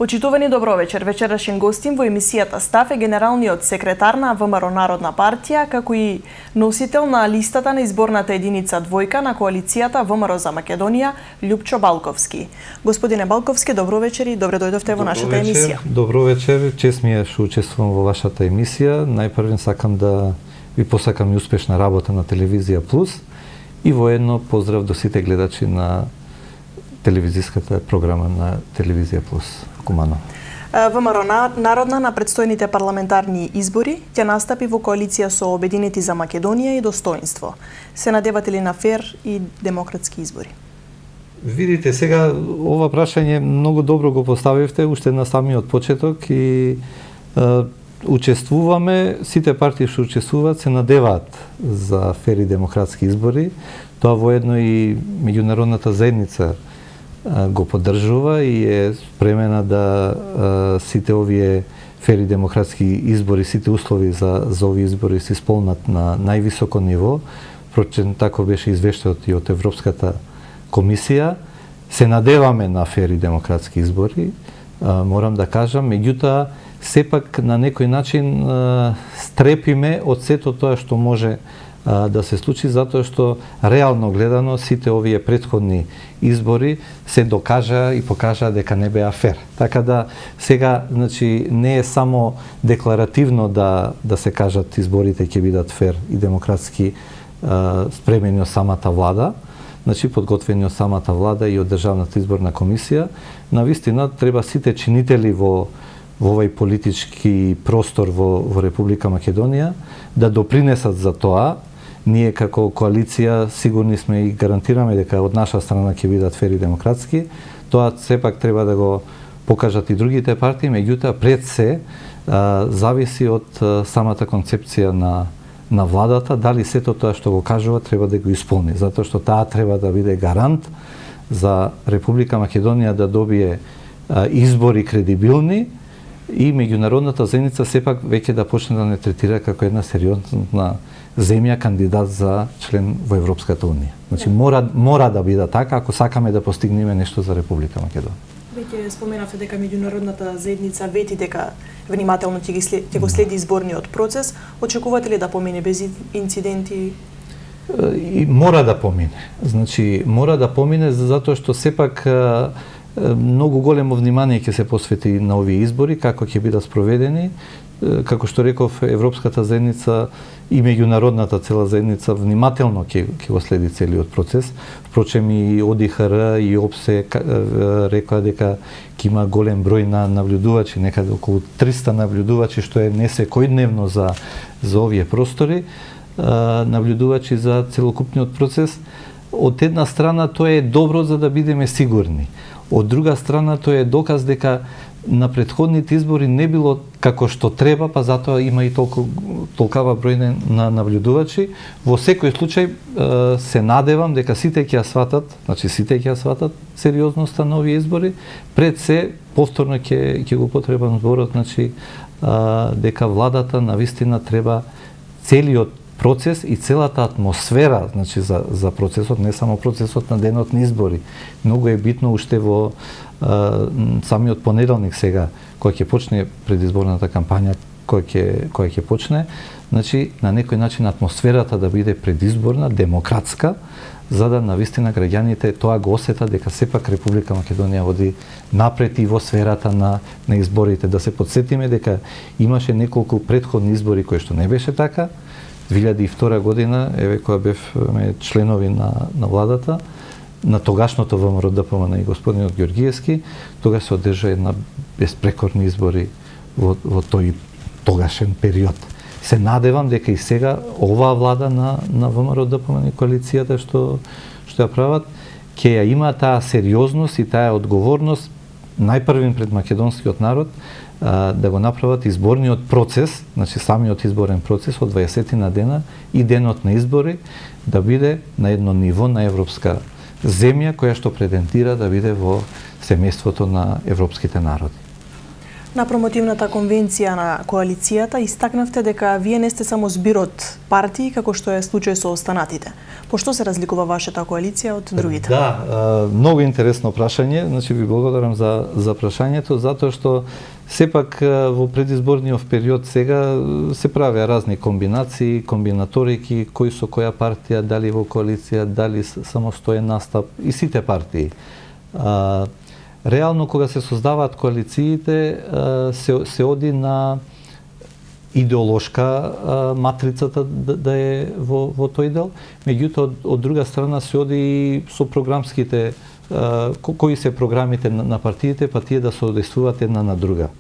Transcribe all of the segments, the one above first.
Почитувани добро вечер. Вечерашен гостин во емисијата Став е генералниот секретар на ВМРО Народна партија, како и носител на листата на изборната единица двојка на коалицијата ВМРО за Македонија, Љупчо Балковски. Господине Балковски, добро вечер и добре дојдовте во нашата емисија. Добро вечер, чест ми е што учествувам во вашата емисија. Најпрвен сакам да ви посакам и успешна работа на Телевизија Плюс и воедно поздрав до сите гледачи на телевизиската програма на Телевизија Плюс. Кумано. ВМРО Народна на предстојните парламентарни избори ќе настапи во коалиција со Обединети за Македонија и Достоинство. Се надевате ли на фер и демократски избори? Видите, сега ова прашање многу добро го поставивте уште на самиот почеток и учествуваме, сите партии што учествуваат се надеваат за фер и демократски избори. Тоа воедно и меѓународната заедница го поддржува и е спремена да сите овие фери демократски избори, сите услови за овие избори се исполнат на највисоко ниво. Впрочем, тако беше извештајот и од Европската комисија. Се надеваме на фери демократски избори, морам да кажам, меѓутоа сепак на некој начин стрепиме од сето тоа што може да се случи, затоа што реално гледано сите овие претходни избори се докажа и покажа дека не беа фер. Така да сега, значи, не е само декларативно да се кажат изборите ќе бидат фер и демократски спремени од самата влада, значи подготвени од самата влада и од Државната изборна комисија. Навистина треба сите чинители во овој политички простор во Република Македонија да допринесат за тоа. Ние како коалиција сигурни сме и гарантираме дека од наша страна ќе бидат фер и демократски. Тоа сепак треба да го покажат и другите партии, меѓутоа пред се зависи од самата концепција на владата, дали сето тоа што го кажува треба да го исполни, затоа што таа треба да биде гарант за Република Македонија да добие избори кредибилни и меѓународната заедница сепак веќе да почне да не третира како една сериозна земја кандидат за член во Европската унија. Значи мора да биде така ако сакаме да постигнеме нешто за Република Македонија. Веќе споменавте дека меѓународната заедница вети дека внимателно ќе го следи изборниот процес. Очекувате ли да помине без инциденти? И мора да помине. Значи мора да помине затоа што сепак многу големо внимание ќе се посвети на овие избори, како ќе бидат спроведени. Како што реков, Европската заедница и меѓународната цела заедница внимателно ќе го следи целиот процес. Впрочем и ОДИХР и ОПСЕ рекоа дека ќе има голем број на наблюдувачи, некаде околу 300 наблюдувачи, што е не секојдневно за овие простори, наблюдувачи за целокупниот процес. Од една страна тоа е добро за да бидеме сигурни. Од друга страна тоа е доказ дека на претходните избори не било како што треба, па затоа има и толкава број на наблюдувачи. Во секој случај се надевам дека сите ќе ја сватат, значи сите ќе ја сватат сериозноста на овие избори. Пред се повторно ќе го потребам зборот, значи дека владата навистина треба целиот процес и целата атмосфера, значи за процесот, не само процесот на денот на избори. Многу е битно уште во самиот понеделник сега, кој ќе почне предизборната кампања, кој ќе почне, значи на некој начин атмосферата да биде предизборна, демократска, за да навистина граѓаните тоа го осетат дека сепак Република Македонија води напред и во сферата на изборите. Да се подсетиме дека имаше неколку претходни избори кои што не беше така. 2002 година, еве која бевме членови на владата, на тогашното ВМРО ДПМН и господинот Ѓоргиевски, тогаш се одржа една безпрекорни избори во тој тогашен период. Се надевам дека и сега оваа влада на ВМРО ДПМН и коалицијата што ја прават, ќе ја има таа сериозност и таа одговорност најпрвин пред македонскиот народ да го направат изборниот процес, значи самиот изборен процес од 20 на дена и денот на избори да биде на едно ниво на европска земја која што претендира да биде во семејството на европските народи. На промотивната конвенција на коалицијата истакнавте дека вие не сте само збир од партии, како што е случај со останатите. По што се разликува вашата коалиција од другите? Да, многу интересно прашање. Значи ви благодарам за прашањето, затоа што сепак во предизборниот период сега се правеа разни комбинации, комбинаторики, кој со која партија, дали во коалиција, дали самостоен настап и сите партии. Реално, кога се создаваат коалициите, се оди на идеолошка матрицата да е во тој дел, меѓутоа од друга страна се оди и со програмските, кои се програмите на партиите, па тие да се одействуваат една на друга.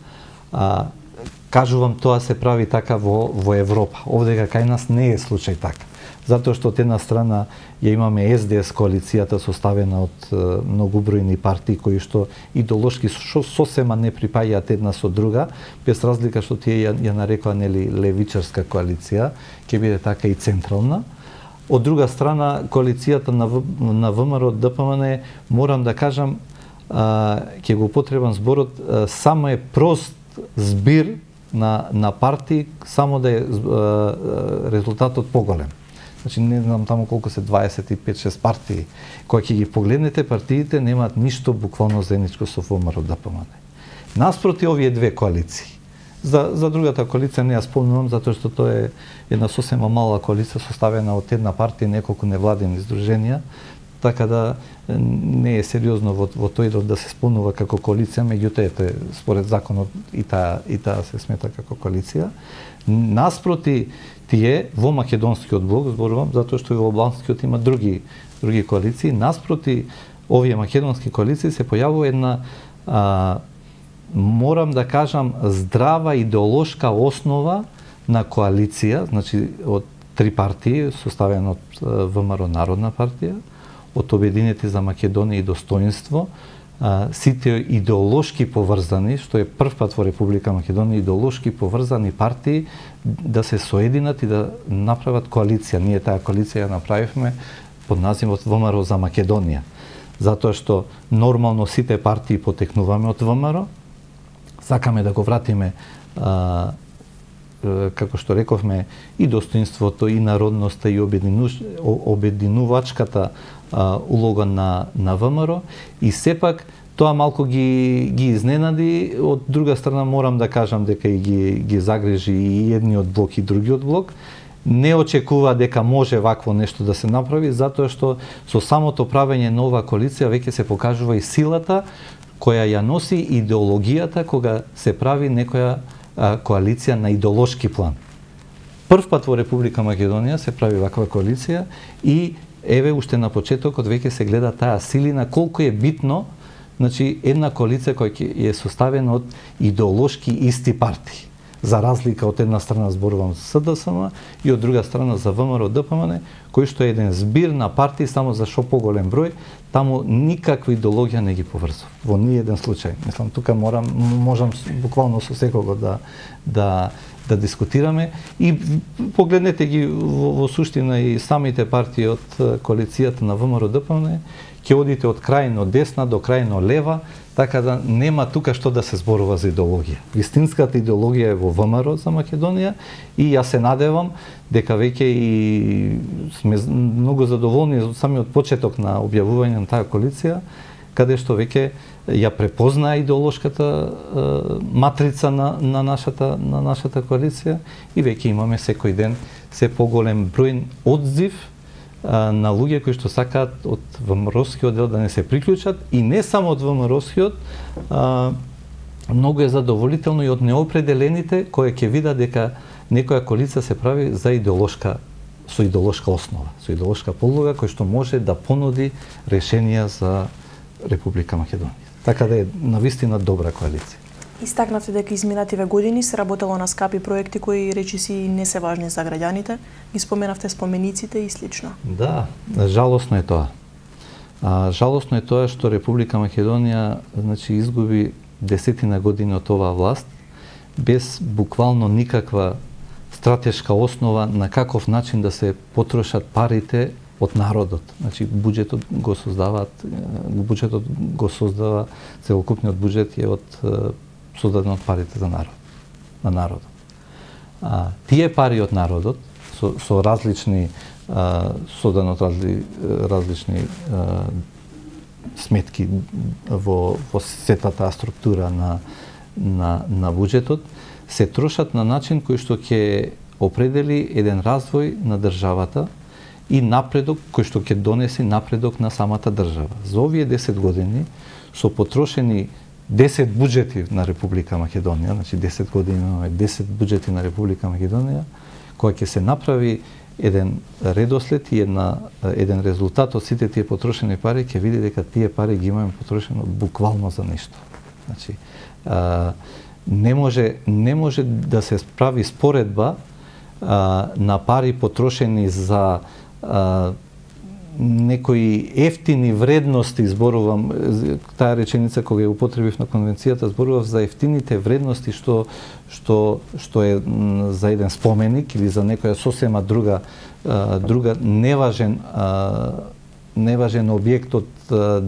Кажувам, тоа се прави така во Европа. Овде кај нас не е случај така. Затоа што од една страна ја имаме СДС коалицијата составена од многобројни партии кои што идеолошки сосема не припаѓаат една со друга, без разлика што тие ја нарекоа нели левичарска коалиција, ќе биде така и централна. Од друга страна, коалицијата на ВМРО ДПМН, морам да кажам, ќе го потребам зборот, само е прост збир на партии, само да е резултатот поголем. Значи, не знам таму колку се 25-6 партии. Кога ќе ги погледнете, партиите немаат ништо буквално заедничко со ВМРО ДПМН. Наспроти овие две коалиции. За другата коалиција не ја спомнувам, затоа што тоа е една сосема мала коалиција составена од една партија и неколку невладени издруженија, така да не е сериозно во тој дел да се спомнува како коалиција, меѓутоа според законот и таа се смета како коалиција. Наспроти тие во македонскиот блок, зборувам, затоа што и во албанскиот има други коалиции, наспроти овие македонски коалиции се појавува една морам да кажам здрава идеолошка основа на коалиција, значи од три партии составена од ВМРО Народна партија, од Обединети за Македонија и Достоинство, сите идеолошки поврзани, што е прв пат во Република Македонија, идеолошки поврзани партии да се соединат и да направат коалиција. Ние таа коалиција ја направивме под називот ВМРО за Македонија. Затоа што нормално сите партии потекнуваме од ВМРО, сакаме да го вратиме како што рековме и достоинството, и народноста, и обединувачката улога на ВМРО, и сепак тоа малку ги изненади. Од друга страна морам да кажам дека и ги загрижи и едниот блок и другиот блок. Не очекува дека може вакво нешто да се направи, затоа што со самото правење на оваа коалиција веќе се покажува и силата која ја носи идеологијата кога се прави некоја коалиција на идеолошки план. Прв пат во Република Македонија се прави ваква коалиција и еве уште на почетокот веќе се гледа таа силина, колку е битно, значи една коалиција која е составена од идеолошки исти партии. За разлика од една страна зборувам за СДСМ и од друга страна за ВМРО ДПМН, кој што е еден збир на партии само за шо поголем број, таму никаква идеологија не ги поврзува. Во ни еден случај. Мислам, тука можам буквално со секого да дискутираме и погледнете ги во суштина и самите партии од коалицијата на ВМРО ДПМН, ќе одите од крајно десна до крајно лева, така да нема тука што да се зборува за идеологија. Вистинската идеологија е во ВМРО за Македонија и јас се надевам дека веќе и сме многу задоволни од самиот почеток на објавување на таа коалиција, каде што веќе ја препознаа идеолошката матрица на нашата коалиција и веќе имаме секој ден се поголем број одзив на луѓе кои што сакаат од ВМРО-скиот дел да не се приклучат и не само од ВМРО-скиот, многу е задоволително и од неопределените кои ќе видат дека некоја коалиција се прави со идеолошка основа, со идеолошка подлога кој што може да понуди решенија за Република Македонија. Така да е навистина добра коалиција. Истакнавте дека изминативе години се работело на скапи проекти кои речиси не се важни за граѓаните. Ги споменавте спомениците и слично. Да, жалосно е тоа. Жалосно е тоа што Република Македонија изгуби десетина години од оваа власт без буквално никаква стратешка основа на каков начин да се потрошат парите од народот. Буџетот го создава, целокупниот буџет е од создаден од парите за народ, на народот. Тие пари од народот со различни создаден од различни сметки во сета таа структура на буџетот се трошат на начин кој што ќе определи еден развој на државата и напредок кој што ќе донесе напредок на самата држава. За овие 10 години со потрошени 10 буџети на Република Македонија, значи 10 години имаме 10 буџети на Република Македонија, која ќе се направи еден редослед и еден резултат од сите тие потрошени пари, ќе види дека тие пари ги имаме потрошено буквално за нешто. Значи, не може да се прави споредба на пари потрошени за некои ефтини вредности, зборувам, таа реченица кога ја употребив на конвенцијата, зборував за ефтините вредности што е за еден споменик или за некоја сосема друга неважен објект од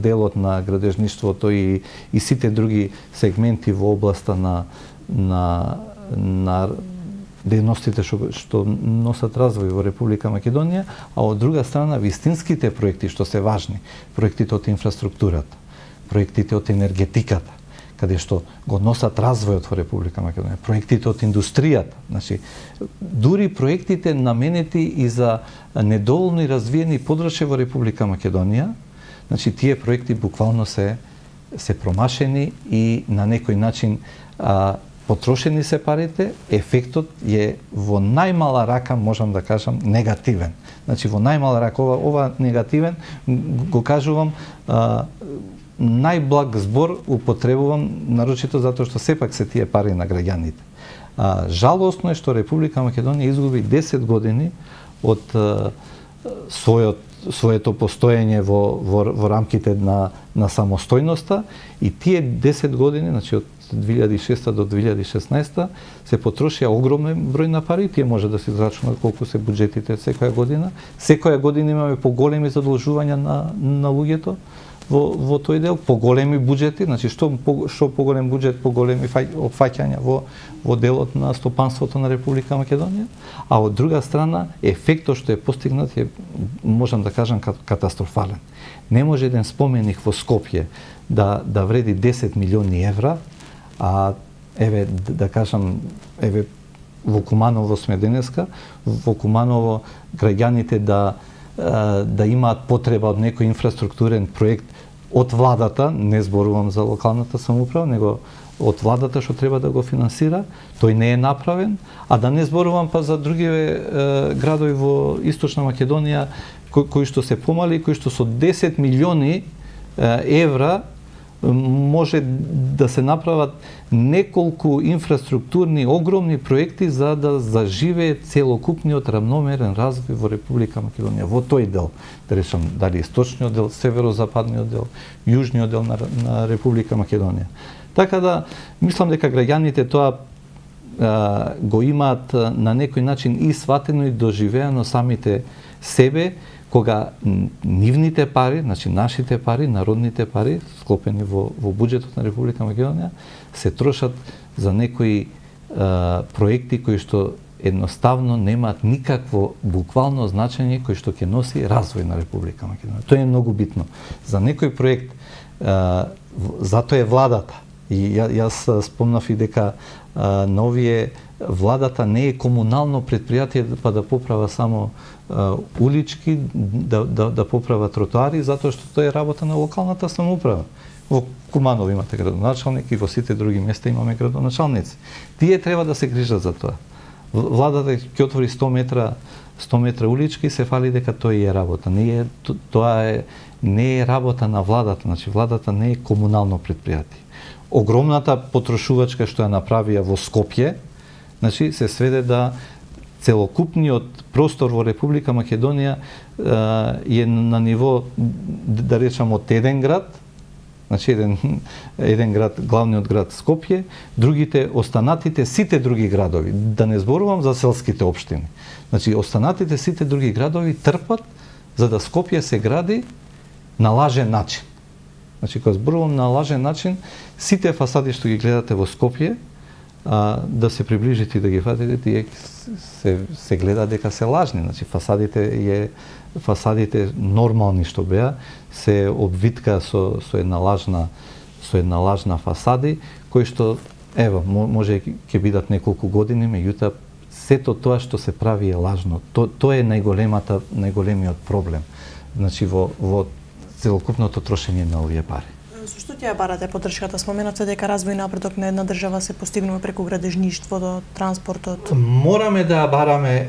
делот на градежништвото и сите други сегменти во областа на дејностите што носат развој во Република Македонија, а од друга страна вистинските проекти што се важни, проектите од инфраструктурата, проектите од енергетиката, каде што го носат развојот во Република Македонија, проектите од индустријата, значи дури проектите наменети и за недоволно развиени подрачја во Република Македонија, значи тие проекти буквално се промашени и на некој начин потрошени се парите, ефектот е во најмала рака, можам да кажам, негативен. Значи во најмала рака, ова негативен, го кажувам, најблаг збор употребувам, нарочито затоа што сепак се тие пари на граѓаните. Жалосно е што Република Македонија изгуби 10 години од своето постоење во рамките на самостојноста и тие 10 години, значи од 2006 до 2016 се потрошија огромен број на пари, тие може да се израчунат колку се буџетите секоја година. Секоја година имаме поголеми задолжувања на луѓето во тој дел, поголеми буџети, значи што поголем буџет, поголеми опфаќања во делот на стопанството на Република Македонија, а од друга страна ефектот што е постигнат е, можам да кажам, катастрофален. Не може еден споменик во Скопје да вреди 10 милиони евра, а еве да кажам, еве во Куманово сме денеска, во Куманово граѓаните да имаат потреба од некој инфраструктурен проект од владата, не зборувам за локалната самоуправа, него од владата што треба да го финансира, тој не е направен, а да не зборувам па за други градови во Источна Македонија кои што се помали, кои што со 10 милиони евра може да се направат неколку инфраструктурни огромни проекти за да заживее целокупниот рамномерен развој во Република Македонија, во тој дел, да речам, дали источниот дел, северозападниот дел, јужниот дел на Република Македонија. Така да, мислам дека граѓаните тоа го имаат на некој начин и сватено и доживеано самите себе, кога нивните пари, значи нашите пари, народните пари, склопени во буџетот на Република Македонија, се трошат за некои проекти кои што едноставно немаат никакво буквално значење кој што ќе носи развој на Република Македонија. Тоа е многу битно. За некој проект, затоа е владата. И јас спомнав и дека на овие владата не е комунално предпријатие па да поправа само улички, да поправа тротоари, затоа што тоа е работа на локалната самоуправа. Во Куманово имате градоначалник и во сите други места имаме градоначалници. Тие треба да се грижат за тоа. Владата ќе отвори 100 метра улички, се фали дека тоа е работа. Тоа не е работа на владата, значи владата не е комунално предпријатие. Огромната потрошувачка што ја направија во Скопје, значи се сведе да целокупниот простор во Република Македонија е на ниво, да речам, од еден град, значи еден град, главниот град Скопје, другите, останатите сите други градови, да не зборувам за селските општини. Значи останатите сите други градови трпат за да Скопје се гради на лажен начин. Значи, кога зборувам на лажен начин, сите фасади што ги гледате во Скопје, да се приближите и да ги фатите, тие се гледа дека се лажни. Значи, фасадите нормални што беа, се обвитка со една лажна фасади, кои што, ево, може ќе бидат неколку години, меѓутоа, сето тоа што се прави е лажно. Тоа е најголемиот проблем. Значи, во целокупното трошење на овие пари. Со што ќе ја барате поддршката? Споменавте дека развој и напредок на една држава се постигнува преку градежништвото, транспортот. Мораме да ја бараме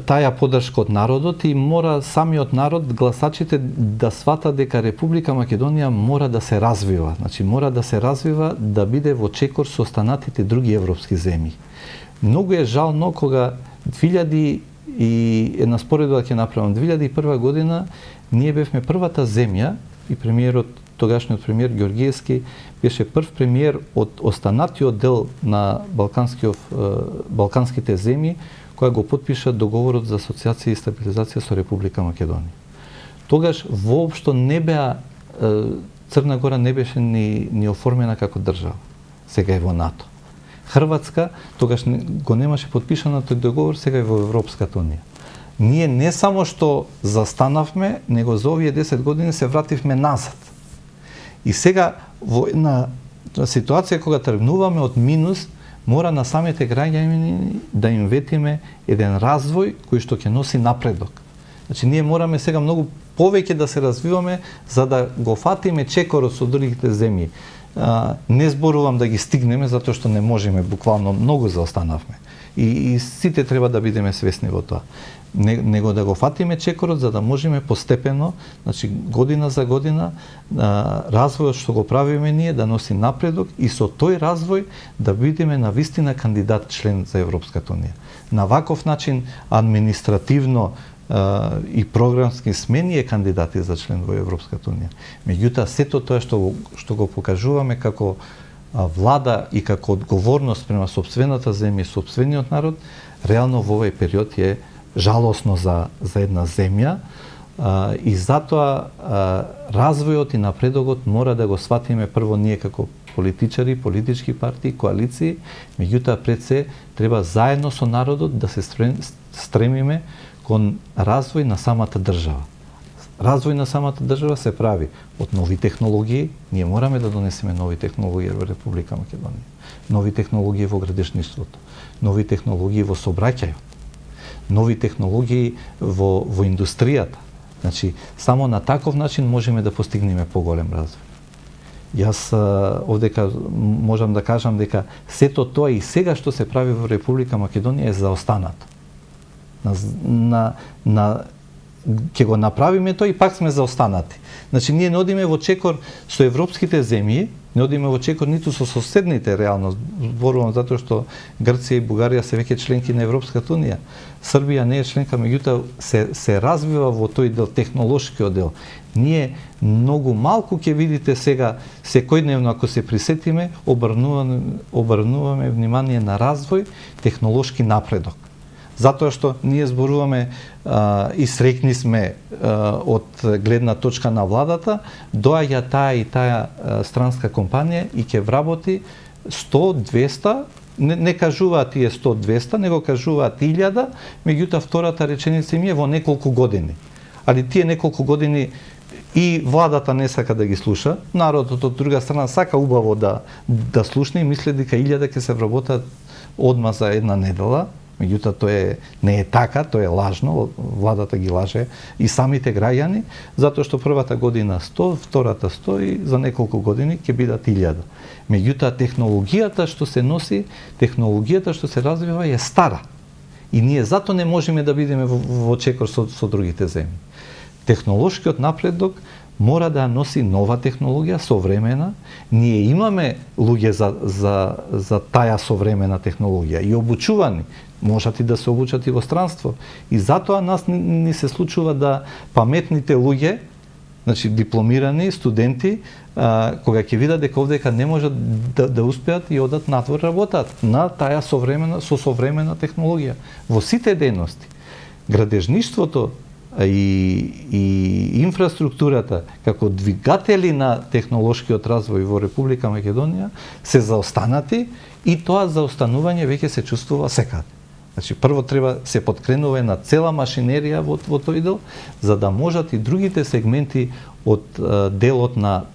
таа поддршка од народот и мора самиот народ, гласачите, да сватат дека Република Македонија мора да се развива. Значи, мора да се развива, да биде во чекор со останатите други европски земји. Многу е жално кога 2000 и една споредба ќе направам. 2001 година ние бевме првата земја и тогашниот премиер Ѓоргиевски беше прв премиер од останатиот дел на балканските земји која го потпиша договорот за асоциација и стабилизација со Република Македонија. Тогаш воопшто не беа Црна Гора не беше ни оформена како држава. Сега е во НАТО. Хрватска тогаш го немаше потпишан тој договор, сега е во Европската унија. Ние не само што застанавме, него за овие 10 години се вративме назад. И сега во една ситуација кога тргнуваме од минус, мора на самите граѓани да им ветиме еден развој кој што ќе носи напредок. Значи ние мораме сега многу повеќе да се развиваме за да го фатиме чекорот со другите земји. Не зборувам да ги стигнеме затоа што не можеме, буквално многу заостанавме. И сите треба да бидеме свесни во тоа. Него да го фатиме чекорот за да можеме постепено, значи година за година, развојот што го правиме ние да носи напредок и со тој развој да бидеме навистина кандидат член за Европската унија. На ваков начин административно и програмски сме ние кандидати за член во Европската унија. Меѓутоа сето тоа што го покажуваме како влада и како одговорност према сопствената земја и сопствениот народ, реално во овој период е жалосно за една земја и затоа развојот и напредокот мора да го сватиме прво ние како политичари, политички партии, коалиции, меѓутоа пред се треба заедно со народот да се стремиме кон развој на самата држава. Развој на самата држава се прави од нови технологии, ние мораме да донесеме нови технологии во Република Македонија, нови технологии во градежништвото, нови технологии во сообраќајот, нови технологии во индустријата. Значи, само на таков начин можеме да постигнеме поголем развој. Јас овдека можам да кажам дека сето тоа и сега што се прави во Република Македонија е заостанато. Ќе го направиме тоа и пак сме заостанати. Значи, ние не одиме во чекор со европските земји, не одиме во чекор ниту со соседните, реално, зборувам затоа што Грција и Бугарија се веќе членки на Европската унија. Србија не е членка, меѓутоа се развива во тој дел, технолошкиот дел. Ние многу малку ќе видите сега, секојдневно ако се присетиме, обрнуваме внимание на развој, технолошки напредок. Затоа што ние зборуваме и среќни сме од гледна точка на владата, доаѓа таа и таа странска компанија и ќе вработи 100-200, не кажуваат тие 100-200, него кажуваат 1000, меѓутоа втората реченица им е во неколку години. Али тие неколку години и владата не сака да ги слуша, народот од друга страна сака убаво да слушне и мисли дека 1000 ќе се вработат одма за една недела. Меѓутоа тоа не е така, тоа е лажно, владата ги лаже и самите граѓани, затоа што првата година 100, втората 100 и за неколку години ќе бидат 1000. Меѓутоа технологијата што се носи, технологијата што се развива е стара. И ние затоа не можеме да бидеме во чекор со другите земји. Технолошкиот напредок мора да носи нова технологија, современа. Ние имаме луѓе за таа современа технологија и обучувани. Можат и да се обучат и во странство. И затоа нас ни се случува да паметните луѓе, значи дипломирани студенти, кога ќе видат дека овдека не можат да успеат и одат надвор работат на таа современа технологија во сите дејности. Градежништвото и инфраструктурата како двигатели на технолошкиот развој во Република Македонија се заостанати и тоа заостанување веќе се чувствува секаде. Значи, прво треба се подкренува на цела машинерија во тој дел, за да можат и другите сегменти од делот на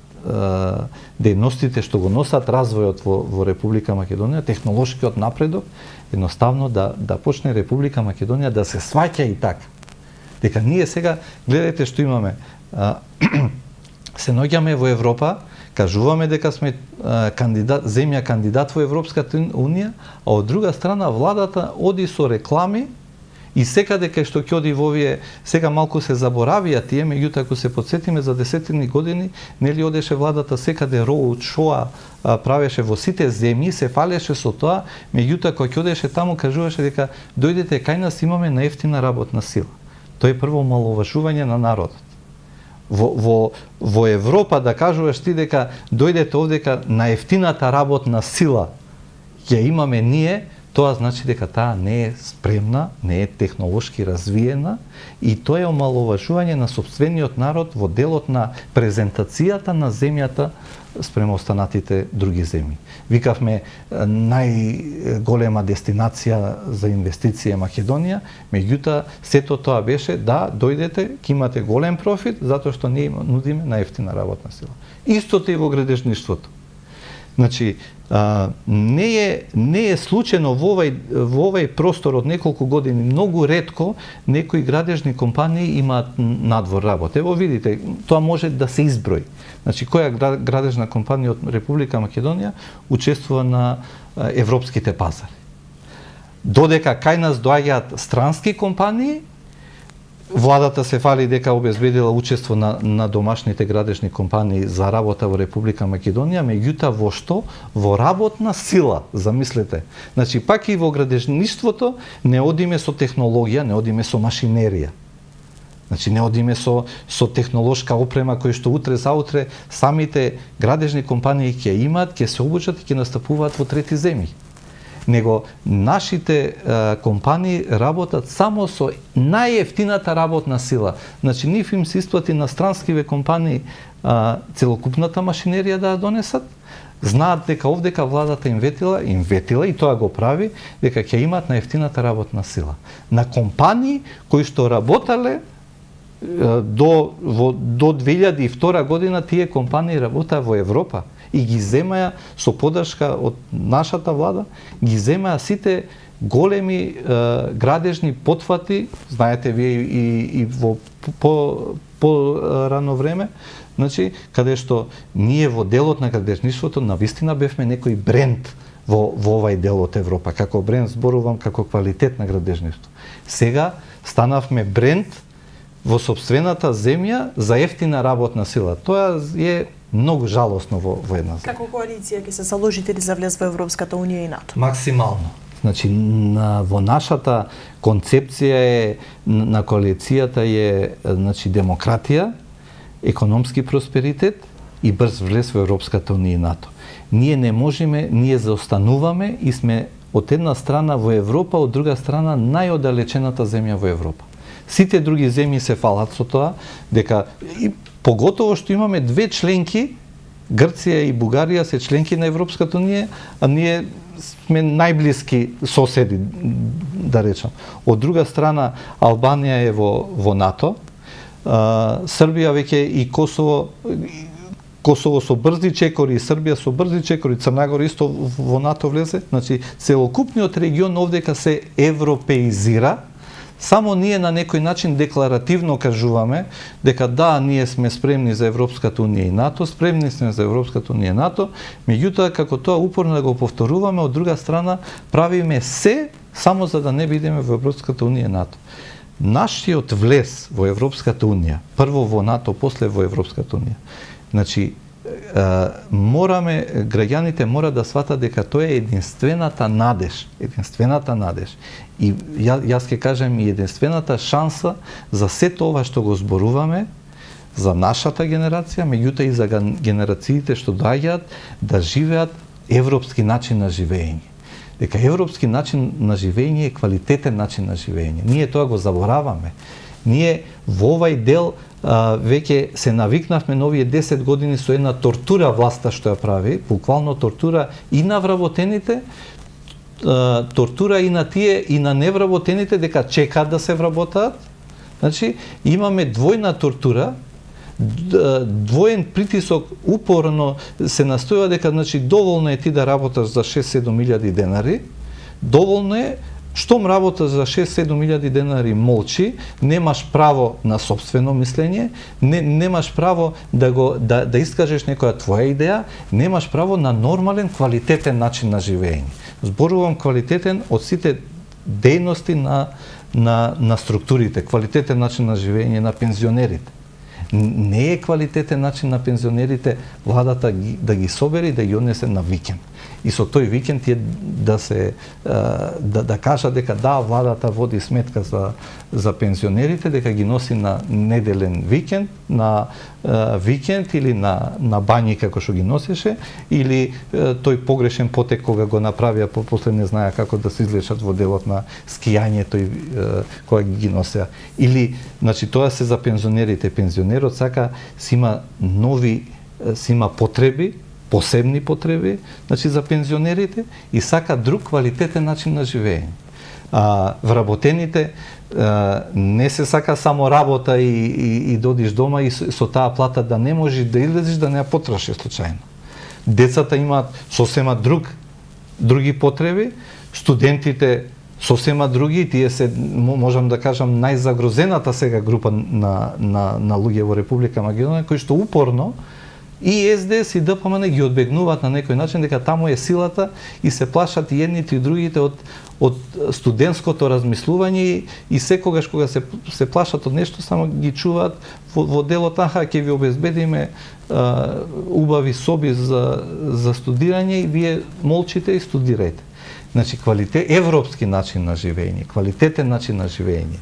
дејностите што го носат развојот во Република Македонија, технолошкиот напредок, едноставно да почне Република Македонија да се сваќа и така. Дека ние сега, гледате што имаме, се наоѓаме во Европа, кажуваме дека сме земја кандидат во Европската унија, а од друга страна владата оди со реклами и секаде кај што ќе оди во овие, сега малку се заборавија тие, меѓутоа ако се потсетиме за десетини години, нели одеше владата секаде роуд шоа правеше во сите земји, се фалеше со тоа, меѓутоа кога ќе одеше таму кажуваше дека дојдете кај нас, имаме наевтина работна сила. Тоа е прво маловажување на народот. Во Европа да кажуваш ти дека дојдете овдека на ефтината работна сила ќе имаме ние, тоа значи дека таа не е спремна, не е технолошки развиена и тоа е омаловажување на сопствениот народ во делот на презентацијата на земјата спрема останатите други земји. Викавме најголема дестинација за инвестиција Македонија, меѓутоа сето тоа беше да дојдете, ќе имате голем профит затоа што ние нудиме наевтина работна сила. Истото и во градежништвото. Значи, не е случајно во овај простор од неколку години, многу ретко некои градежни компании имаат надвор работа. Ево видите, тоа може да се изброи. Значи, која градежна компанија од Република Македонија учествува на европските пазари. Додека кај нас доаѓаат странски компании, владата се фали дека обезбедила учество на домашните градежни компании за работа во Република Македонија, меѓутоа во што? Во работна сила, замислете. Значи, пак и во градежништвото не одиме со технологија, не одиме со машинерија. Значи, не одиме со технолошка опрема кој што утре заутре самите градежни компании ќе имаат, ќе се обучат и ќе настапуваат во трети земји. Него нашите компании работат само со најефтината работна сила. Значи, нив им се исплати на странскиве компании целокупната машинерија да ја донесат, знаат дека овдека владата им ветила и тоа го прави, дека ќе имаат најефтината работна сила. На компании кои што работале до 2002 година, тие компании работаа во Европа и ги земаја со подршка од нашата влада, ги земаја сите големи градежни потфати, знаете вие и во по-рано време, значи, каде што ние во делот на градежништвото навистина бевме некој бренд во овај дел од Европа. Како бренд зборувам како квалитет на градежништво. Сега станавме бренд во сопствената земја за ефтина работна сила. Тоа е многу жалосно во една земја. Како коалиција ќе се заложите за влез во Европската унија и НАТО? Максимално. Значи, во нашата концепција на коалицијата е демократија, економски просперитет и брз влез во Европската унија и НАТО. Ние не можеме, ние заостануваме и сме од една страна во Европа, од друга страна најоддалечената земја во Европа. Сите други земји се фалат со тоа, дека и поготово што имаме две членки, Грција и Бугарија се членки на Европската унија, а ние сме најблиски соседи, да речам. Од друга страна, Албанија е во НАТО, Србија веќе и Косово со брзи чекори, и Србија со брзи чекори, Црна Гора исто во НАТО влезе. Значи, целокупниот регион овдека се европеизира. Само ние на некој начин декларативно кажуваме дека да, ние сме спремни за Европската унија и НАТО, спремни сме за Европската унија и НАТО, меѓутоа како тоа упорно да го повторуваме, од друга страна правиме се само за да не бидеме во Европската унија и НАТО. Нашиот влез во Европската унија, прво во НАТО, после во Европската унија. Значи, граѓаните мора да сватат дека тоа е единствената надеж. И јас ќе кажем и единствената шанса за сето ова што го зборуваме, за нашата генерација, меѓутоа и за генерациите што доаѓаат да живеат европски начин на живење. Дека европски начин на живење е квалитетен начин на живење. Ние тоа го забораваме. Ние во овај дел веќе се навикнавме на овие 10 години со една тортура власта што ја прави, буквално тортура и на вработените, тортура и на тие и на невработените дека чекаат да се вработаат. Значи имаме двојна тортура, двоен притисок, упорно се настојува дека значи доволно е ти да работаш за 6-7 илјади денари, доволно е штом работаш за 6-7 илјади денари молчи, немаш право на собствено мислење, немаш право да искажеш некоја твоја идеја, немаш право на нормален, квалитетен начин на живење. Зборувам квалитетен од сите дејности на структурите, квалитетен начин на живење на пензионерите. Не е квалитетен начин на пензионерите владата да ги собери, да ги однесе на викенд. И со тој викенд е да кажа дека да, владата води сметка за пензионерите, дека ги носи на неделен викенд, на викенд или на бањи како што ги носеше, или тој погрешен потек кога го направија, после не знаја како да се излечат во делот на скијањето кога ги носеа. Или, значи, тоа се за пензионерите. Пензионерот сака си има си има потреби, посебни потреби, значи за пензионерите, и сака друг квалитетен начин на живење. Вработените не се сака само работа и додиш дома и со таа плата да не можеш да излезеш, да не ја потрошиш случајно. Децата имаат сосема други потреби, студентите сосема други, тие се, можам да кажам, најзагрозената сега група на луѓе во Република Македонија, кои што упорно и СДС и ДПМН ги одбегнуваат на некој начин дека таму е силата и се плашат и едните и другите од студентското размислување и секогаш кога се плашат од нешто само ги чуваат во делот ќе ви обезбедиме убави соби за студирање и вие молчите и студирајте. Значи европски начин на живење, квалитетен начин на живење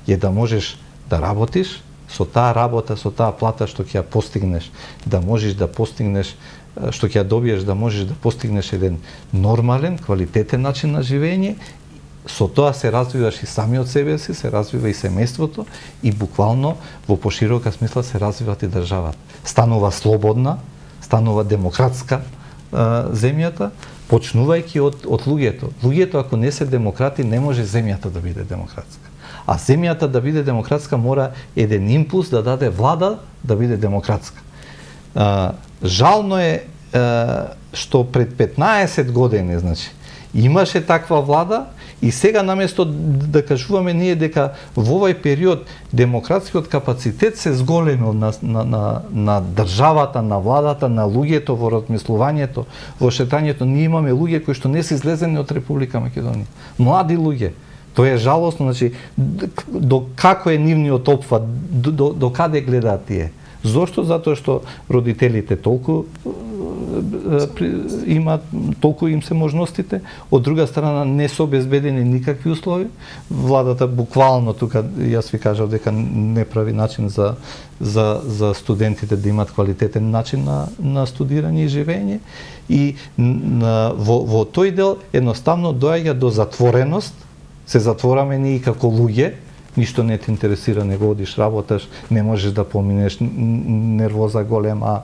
е да можеш да работиш со таа работа, со таа плата што ќе ја постигнеш, да можеш да постигнеш, што ќе ја добиеш, да можеш да постигнеш еден нормален, квалитетен начин на живење. Со тоа се развиваш и сами од себе си, се развива и семејството и буквално во поширока смисла се развива и државата. Станува слободна, станува демократска земјата, почнувајќи од луѓето. Луѓето ако не се демократи, не може земјата да биде демократска. А земјата да биде демократска мора еден импулс да даде влада да биде демократска. Жално е што пред 15 години, значи, имаше таква влада и сега наместо да кажуваме ние дека во овај период демократскиот капацитет се зголемил на државата, на владата, на луѓето во размислувањето, во шетањето, ние имаме луѓе кои што не се излезени од Република Македонија. Млади луѓе. Тоа е жалосно, значи, до како е нивниот опфат, до каде гледаат тие. Зошто? Затоа што родителите толку имаат, толку им се можностите, од друга страна не се обезбедени никакви услови. Владата буквално тука, јас ви кажав дека не прави начин за студентите да имаат квалитетен начин на студирање и живење. И во тој дел едноставно доаѓа до затвореност, се затвораме ние како луѓе, ништо не те интересира, не водиш, работаш, не можеш да поминеш, нервоза голема,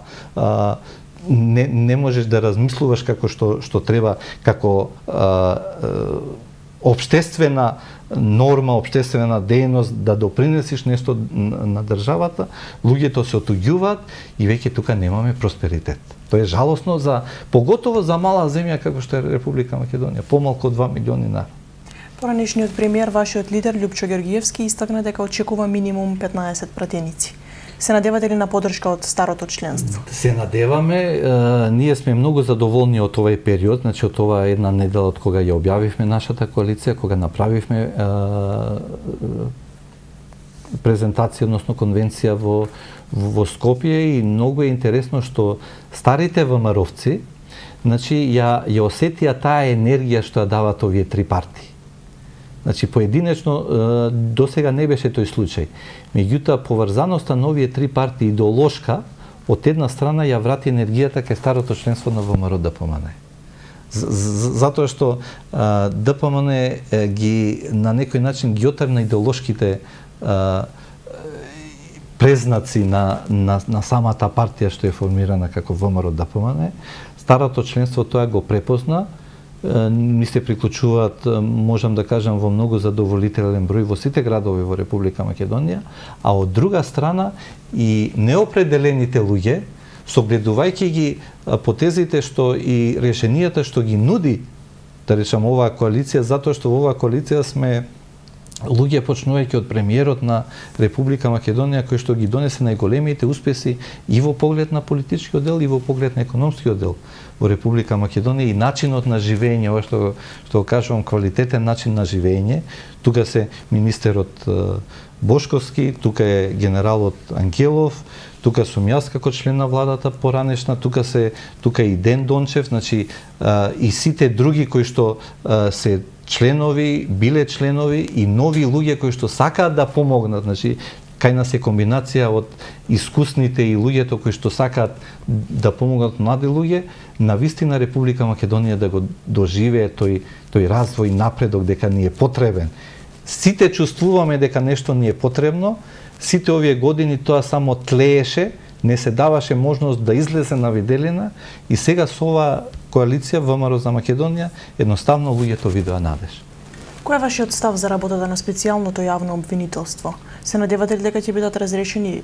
не можеш да размислуваш како што треба, како општествена норма, општествена дејност да допринесиш нешто на државата, луѓето се отуѓуваат и веќе тука немаме просперитет. Тоа е жалосно поготово за мала земја како што е Република Македонија, помалку од 2 милиони народ. Поранешниот премиер, вашиот лидер Љупчо Ѓорѓиевски истакна дека очекува минимум 15 пратеници. Се надевате ли на поддршка од старото членство? Се надеваме, ние сме многу задоволни од овој период, значи од ова една недела од кога ја објавивме нашата коалиција, кога направивме презентација, односно конвенција во Скопје, и многу е интересно што старите ВМРО-вци, значи ја осетија таа енергија што ја дават овие три партии. Значи, поединечно, до сега не беше тој случај. Меѓутоа, поврзаноста на овие три партии идеолошка, од една страна ја врати енергијата кај старото членство на ВМРО ДПМН. Затоа што ДПМН ги, на некој начин, ги отрна идеолошките презнаци на самата партија што е формирана како ВМРО-ДПМН. Старото членство тоа го препозна, ни се приклучуваат, можам да кажам, во многу задоволителен број во сите градови во Република Македонија, а од друга страна и неопределените луѓе, согледувајќи ги потезите што и решенијата што ги нуди, да речам, оваа коалиција, затоа што во оваа коалиција сме луѓе почнувајќи од премиерот на Република Македонија, кој што ги донесе најголемите успеси и во поглед на политичкиот дел и во поглед на економскиот дел во Република Македонија и начинот на живење, ова што кажувам, квалитетен начин на живење. Тука се министерот Бошковски, тука е генералот Ангелов, тука сум јас како член на владата поранешна, тука и Ден Дончев, значи и сите други кои што се членови, биле членови и нови луѓе кои што сакаат да помогнат. Значи, кај нас е комбинација од искусните и луѓето кои што сакаат да помогнат млади луѓе, на вистина Република Македонија да го доживее тој развој, напредок, дека ни е потребен. Сите чувствуваме дека нешто ни е потребно, сите овие години тоа само тлееше, не се даваше можност да излезе на виделина и сега со оваа коалиција ВМРО за Македонија едноставно луѓето видоа надеж. Кој е вашиот став за работата на специјалното јавно обвинителство? Се надевате ли дека ќе бидат разрешени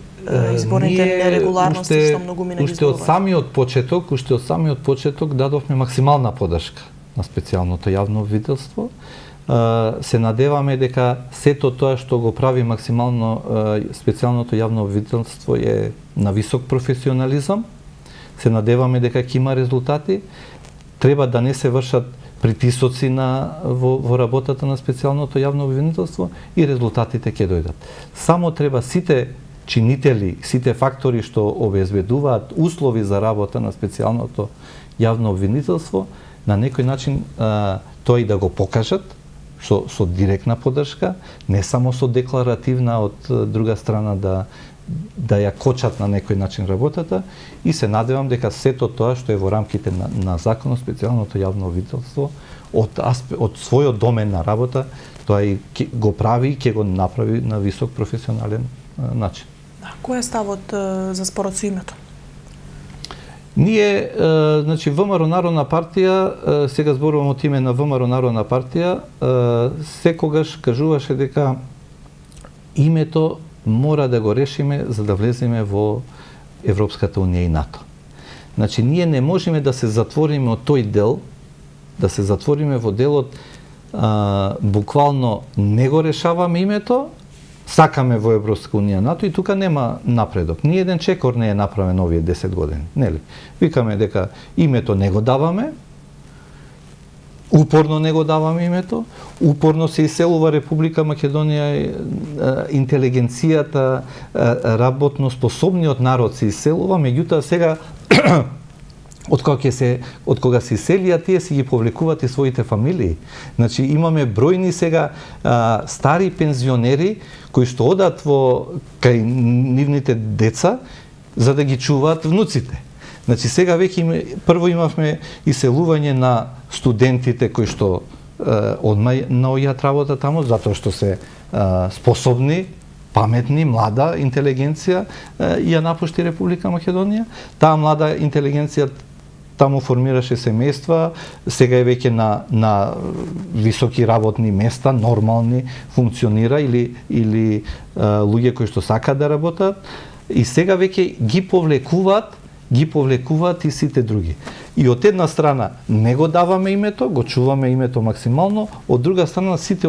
изборните нерегуларности што многу ми не ги Уште од самиот почеток дадовме максимална поддршка на специјалното јавно обвинителство. Се надеваме дека сето тоа што го прави максимално специјалното јавно обвинителство е на висок професионализам. Се надеваме дека ќе има резултати. Треба да не се вршат притисоци во работата на специјалното јавно обвинителство и резултатите ќе дојдат. Само треба сите чинители, сите фактори што обезбедуваат услови за работа на специјалното јавно обвинителство, на некој начин тоа и да го покажат со директна поддршка, не само со декларативна од друга страна да ја кочат на некој начин работата, и се надевам дека сето тоа што е во рамките на законот, специјалното јавно обвинителство од својот домен на работа, тоа и го прави и ќе го направи на висок професионален начин. Кој е ставот за спорот со името? Ние, значи, ВМРО Народна партија, сега зборувам од име на ВМРО Народна партија, секогаш кажуваше дека името мора да го решиме за да влеземе во Европската унија и НАТО. Значи, ние не можеме да се затвориме од тој дел, да се затвориме во делот, буквално не го решаваме името, сакаме во Европска унија, НАТО и тука нема напредок. Ни еден чекор не е направен овие 10 години, нели? Викаме дека името не го даваме, упорно не го даваме името, упорно се иселува Република Македонија, интелигенцијата, работно способниот народ се иселува, меѓутоа сега од кога се иселија, тие си ги повлекуваат и своите фамилии. Значи, имаме бројни сега стари пензионери кои што одат кај нивните деца за да ги чуваат внуците. Значи, сега веќе прво имавме иселување на студентите кои што одма наоѓаат работа таму, затоа што се способни, паметни, млада интелигенција ја напушти Република Македонија. Таа млада интелигенција таму формираше семејства, сега е веќе на високи работни места, нормални, функционира или луѓе кои што сакаат да работат, и сега веќе ги повлекуваат и сите други. И од една страна не го даваме името, го чуваме името максимално, од друга страна сите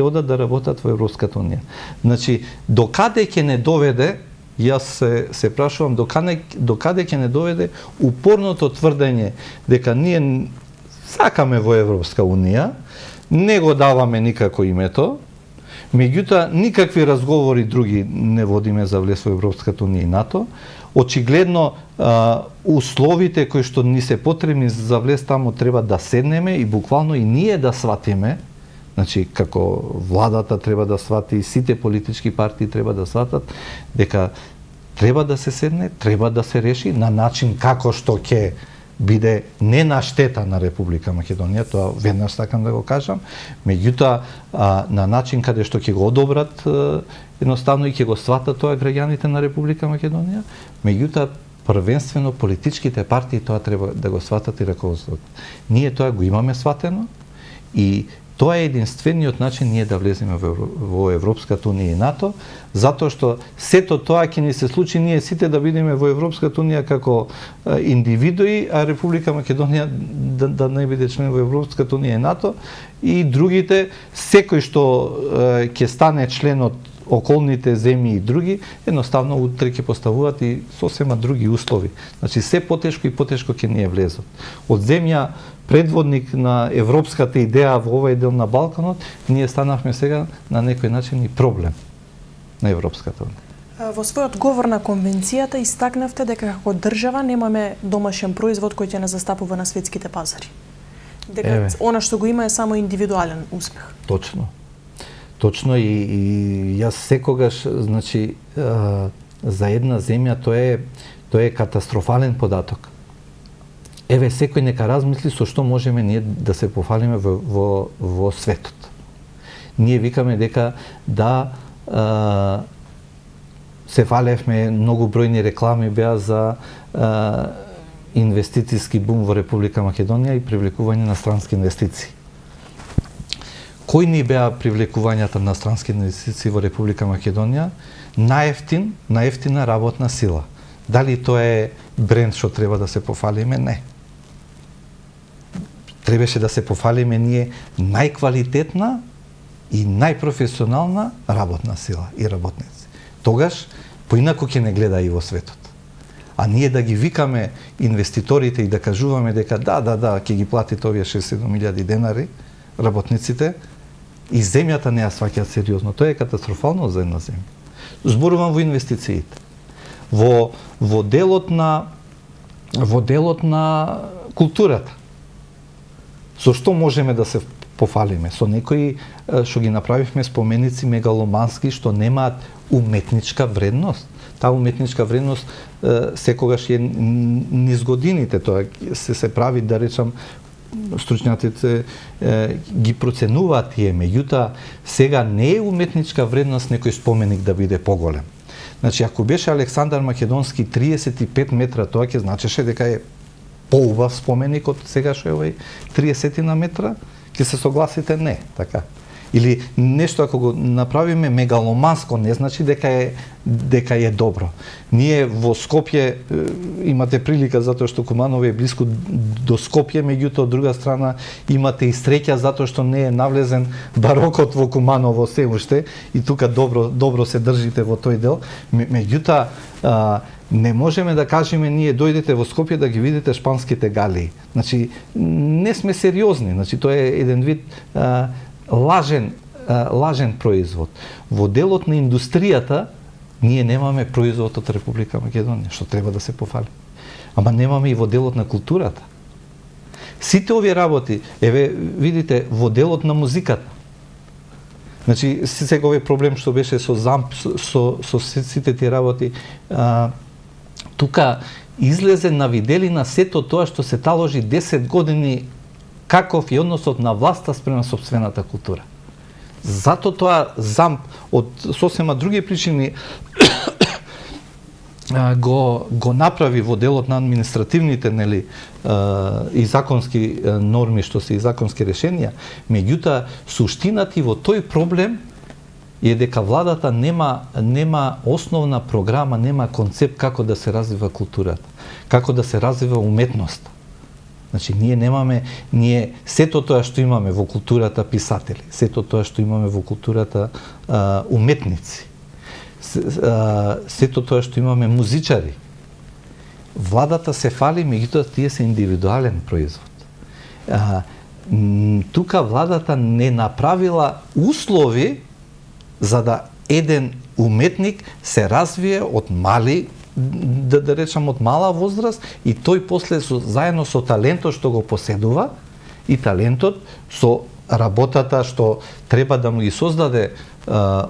одат да работат во Европската унија. Значи, докаде ќе не доведе, јас се прашувам, докаде ќе не доведе упорното тврдење дека ние сакаме во Европска унија, не го даваме никако името, меѓутоа никакви разговори други не водиме за влез во Европската унија и НАТО. Очигледно, условите кои што ни се потребни за влез таму треба да седнеме и буквално и ние да сватиме, значи како владата треба да свати и сите политички партии треба да сватат дека треба да се седне, треба да се реши на начин како што ќе биде не на штета на Република Македонија, тоа веднаш сакам да го кажам, меѓутоа на начин каде што ќе го одобрат едноставно и ќе го сватат тоа граѓаните на Република Македонија, меѓутоа првенствено политичките партии тоа треба да го сватат и раководството. Ние тоа го имаме сватено и тоа е единствениот начин ние да влеземе во Европската унија и НАТО, затоа што сето тоа ќе ни се случи ние сите да бидеме во Европската унија како индивидуи, а Република Македонија да не биде член во Европската унија и НАТО, и другите, секој што ќе стане член од околните земји и други, едноставно утре ќе поставуваат и сосема други услови. Значи, се потешко и потешко ќе ни е влезот. Од земја предводник на европската идеја во овој дел на Балканот, ние станавме сега на некој начин и проблем на Европската унија. Во својот говор на конвенцијата истакнавте дека како држава немаме домашен производ кој ќе не застапува на светските пазари. Дека она што го има е само индивидуален успех. Точно. Точно и јас секогаш, значи, за една земја тоа е катастрофален податок. Еве, секој нека размисли со што можеме ние да се пофалиме во светот. Ние викаме дека се фалевме, многу бројни реклами беа за инвестицијски бум во Република Македонија и привлекување на странски инвестиции. Кои ни беа привлекувањата на странски инвестиции во Република Македонија? Наевтина работна сила. Дали тоа е бренд што треба да се пофалиме? Не. Требаше да се пофалиме ние најквалитетна и најпрофесионална работна сила и работници. Тогаш поинаку ќе не гледа и во светот. А ние да ги викаме инвеститорите и да кажуваме дека да, ќе ги платите овие 6-7 илјади денари работниците, и земјата не ја сваќаат сериозно. Тоа е катастрофално за една земја. Зборувам во инвестициите. Во делот на културата. Со што можеме да се пофалиме? Со некои што ги направивме споменици мегаломански што немаат уметничка вредност. Таа уметничка вредност секогаш е низ годините. Тоа се прави, да речам, стручњаците ги проценуваат тие, меѓутоа сега не е уметничка вредност некој споменик да биде поголем. Значи, ако беше Александар Македонски 35 метра, тоа ќе значеше дека е поубав споменик од сега што е овој 30 на метра, ќе се согласите? Не, така. Или нешто ако го направиме мегаломанско, не значи дека е добро. Ние во Скопје имате прилика затоа што Куманово е блиску до Скопје, меѓутоа од друга страна имате и среќа затоа што не е навлезен барокот во Куманово се уште и тука добро се држите во тој дел. Меѓутоа не можеме да кажеме ние дојдете во Скопје да ги видите шпанските галии. Значи не сме сериозни, значи тоа е еден вид лажен производ. Во делот на индустријата ние немаме производ од Република Македонија, што треба да се пофали. Ама немаме и во делот на културата. Сите овие работи, еве видите, во делот на музиката. Значи сега овој проблем што беше со ЗАМП, со сите тие работи, тука излезе на виделина сето тоа што се таложи 10 години каков е односот на власта спрема сопствената култура. Зато тоа ЗАМП од сосема други причини го направи во делот на административните и законски норми што се и законски решенија, меѓутоа суштината во тој проблем е дека владата нема основна програма, нема концепт како да се развива културата, како да се развива уметноста. Значи, ние сето тоа што имаме во културата писатели, сето тоа што имаме во културата уметници, сето тоа што имаме музичари. Владата се фали, меѓутоа тие се индивидуален производ. Тука владата не направила услови за да еден уметник се развие од мали, да речам од мала возраст, и тој после заедно со талентот што го поседува и талентот со работата што треба да му ги создаде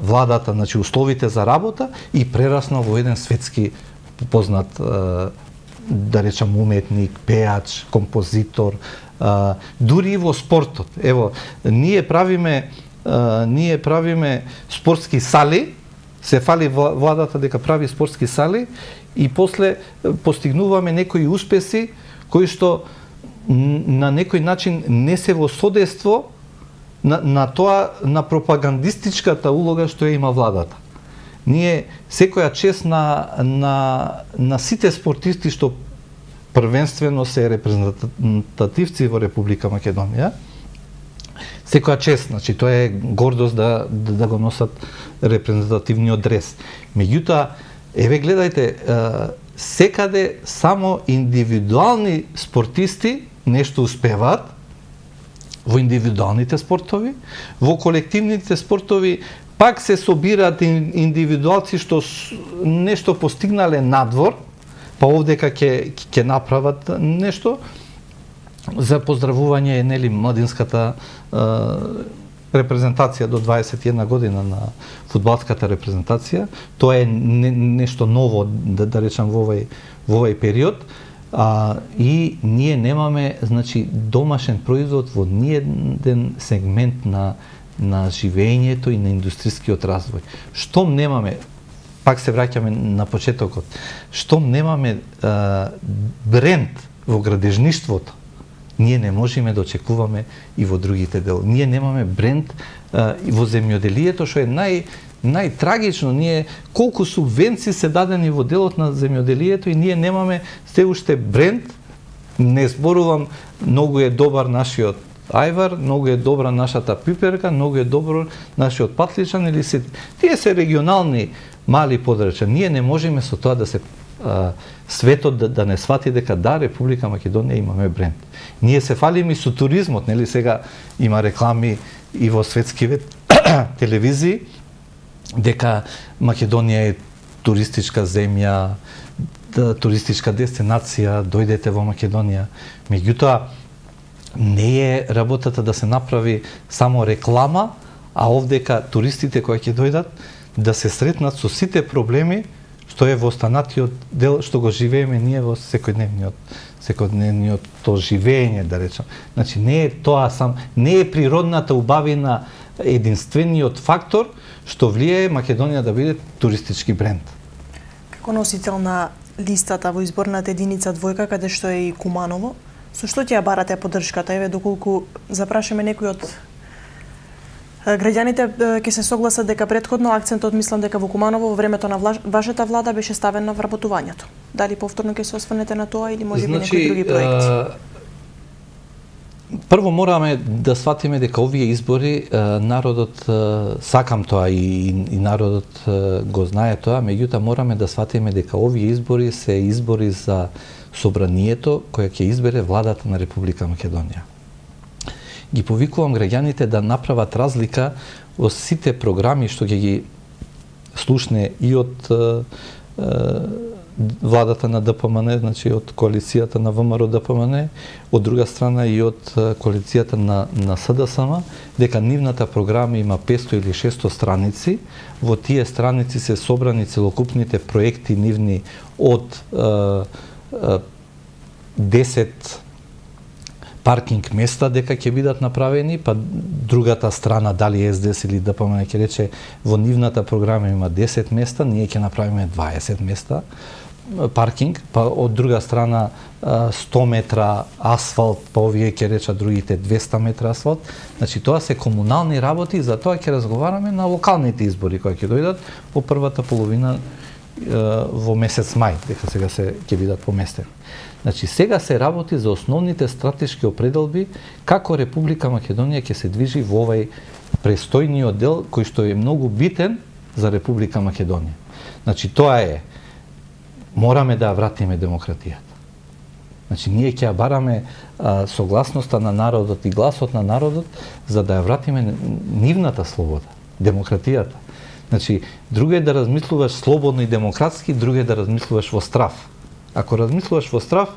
владата, значи условите за работа, и прерасна во еден светски познат, да речам, уметник, пеач, композитор, дури и во спортот. Ево, ние правиме спортски сали се фали владата дека прави спортски сали и после постигнуваме некои успеси кои што на некој начин не се во содейство на тоа, на пропагандистичката улога што ја има владата. Ние секоја чест на сите спортисти што првенствено се репрезентативци во Република Македонија, секоја чест, значи тоа е гордост да го носат репрезентативниот дрес. Меѓутоа, еве гледајте, секаде само индивидуални спортисти нешто успеваат во индивидуалните спортови, во колективните спортови пак се собираат индивидуалци што нешто постигнале надвор, па овдека ќе направат нешто за поздравување нели младинската репрезентација до 21 година на фудбалската репрезентација. Тоа е нешто ново, да речам, во овој период. И ние немаме, значи, домашен производ во ниеден сегмент на живеењето и на индустријскиот развој. Штом немаме, пак се враќаме на почетокот, штом немаме бренд во градежништвото, ние не можеме да очекуваме и во другите делови. Ние немаме бренд и во земјоделието, што е најтрагично. Ние колку субвенции се дадени во делот на земјоделието и ние немаме се уште бренд. Не зборувам, многу е добар нашиот ајвар, многу е добра нашата пиперка, многу е добро нашиот патличан, или се тие се регионални мали подрачја. Ние не можеме со тоа да се светот да не свати дека да, Република Македонија имаме бренд. Ние се фалиме и со туризмот, нели, сега има реклами и во светскиве телевизии дека Македонија е туристичка земја, туристичка дестинација, дојдете во Македонија. Меѓутоа, не е работата да се направи само реклама, а овдека туристите кои ќе дојдат да се сретнат со сите проблеми што е во останатиот дел што го живееме ние во секојдневниот то живење, да речам. Значи не е тоа не е природната убавина единствениот фактор што влијае Македонија да биде туристички бренд. Како носител на листата во изборната единица двојка, каде што е и Куманово, со што ќе ја барате поддршката? Еве, доколку запрашаме некој од граѓаните ќе се согласат дека претходно акцентот, мислам дека во Куманово во времето на вашата влада беше ставен на вработувањето. Дали повторно ќе се осврнете на тоа или можеби некои други проекти? Прво мораме да сватиме дека овие избори народот, сакам тоа и народот го знае тоа, меѓутоа мораме да сватиме дека овие избори се избори за собранието која ќе избере владата на Република Македонија. Ги повикувам граѓаните да направат разлика во сите програми што ќе ги слушне и од владата на ДПМН, значи од коалицијата на ВМРО ДПМН, од друга страна и од коалицијата на СДСМ, дека нивната програма има 500 или 600 страници. Во тие страници се собрани целокупните проекти нивни од 10 паркинг места дека ќе бидат направени, па другата страна, дали СДС или ДПМН, ќе рече во нивната програма има 10 места, ние ќе направиме 20 места паркинг, па од друга страна 100 метра асфалт, па овие ќе речат другите 200 метра асфалт. Значи тоа се комунални работи, за тоа ќе разговараме на локалните избори кои ќе дојдат во првата половина во месец мај, дека сега ќе бидат поместени. Значи сега се работи за основните стратешки определби како Република Македонија ќе се движи во овај престојниот дел кој што е многу битен за Република Македонија. Значи тоа е, мораме да ја вратиме демократијата. Значи ние ќе ја бараме согласноста на народот и гласот на народот за да ја вратиме нивната слобода, демократијата. Значи друго е да размислуваш слободно и демократски, друго е да размислуваш во страв. Ако размислуваш во страв,